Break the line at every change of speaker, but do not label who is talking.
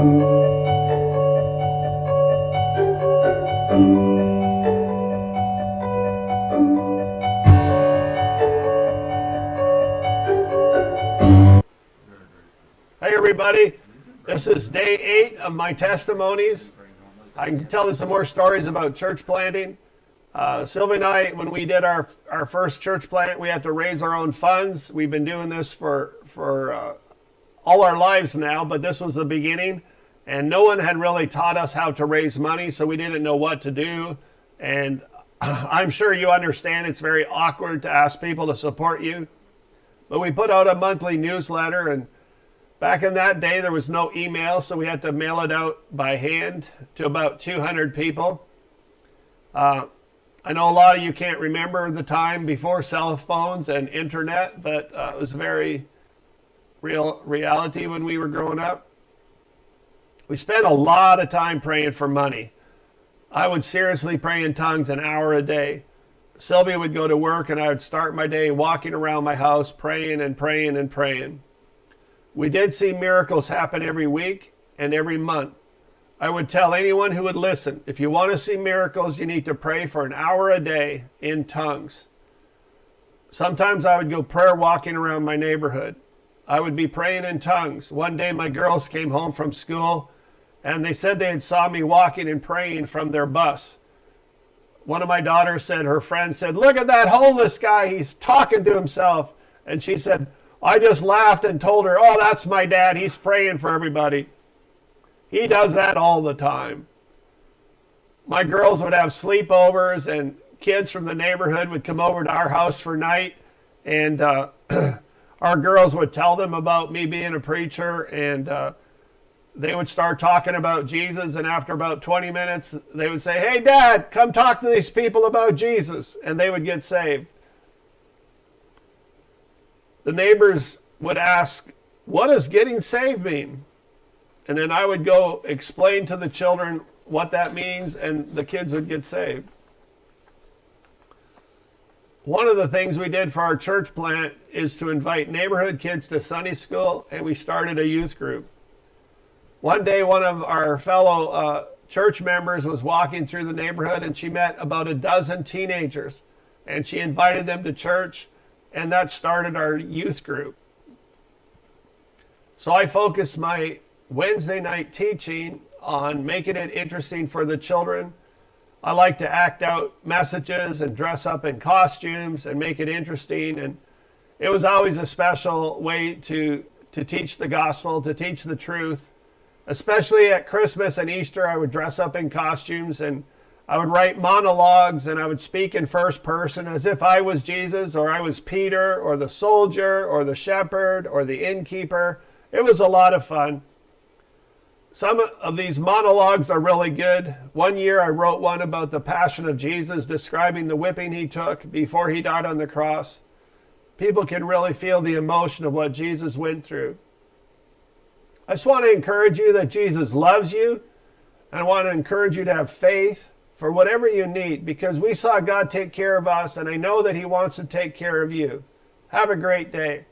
Hey everybody, this is day 8 of my testimonies. I can tell you some more stories about church planting. Sylvia and I, when we did our first church plant, we had to raise our own funds. We've been doing this for all our lives now, but this was the beginning. And no one had really taught us how to raise money, so we didn't know what to do. And I'm sure you understand it's very awkward to ask people to support you. But we put out a monthly newsletter, and back in that day, there was no email, so we had to mail it out by hand to about 200 people. I know a lot of you can't remember the time before cell phones and internet, but it was a very real reality when we were growing up. We spent a lot of time praying for money. I would seriously pray in tongues an hour a day. Sylvia would go to work, and I would start my day walking around my house praying and praying and praying. We did see miracles happen every week and every month. I would tell anyone who would listen, if you want to see miracles, you need to pray for an hour a day in tongues. Sometimes I would go prayer walking around my neighborhood. I would be praying in tongues. One day my girls came home from school, and they said they had saw me walking and praying from their bus. One of my daughters said, her friend said, "Look at that homeless guy, he's talking to himself." And she said, I just laughed and told her, "Oh, that's my dad. He's praying for everybody." He does that all the time. My girls would have sleepovers, and kids from the neighborhood would come over to our house for night, and our girls would tell them about me being a preacher, and they would start talking about Jesus, and after about 20 minutes, they would say, "Hey, Dad, come talk to these people about Jesus," and they would get saved. The neighbors would ask, "What does getting saved mean?" And then I would go explain to the children what that means, and the kids would get saved. One of the things we did for our church plant is to invite neighborhood kids to Sunday school, and we started a youth group. One day, one of our fellow church members was walking through the neighborhood, and she met about a dozen teenagers, and she invited them to church, and that started our youth group. So I focused my Wednesday night teaching on making it interesting for the children. I like to act out messages and dress up in costumes and make it interesting, and it was always a special way to teach the gospel, to teach the truth. Especially at Christmas and Easter, I would dress up in costumes, and I would write monologues, and I would speak in first person as if I was Jesus, or I was Peter, or the soldier, or the shepherd, or the innkeeper. It was a lot of fun. Some of these monologues are really good. One year I wrote one about the Passion of Jesus, describing the whipping he took before he died on the cross. People can really feel the emotion of what Jesus went through. I just want to encourage you that Jesus loves you, and I want to encourage you to have faith for whatever you need, because we saw God take care of us, and I know that he wants to take care of you. Have a great day.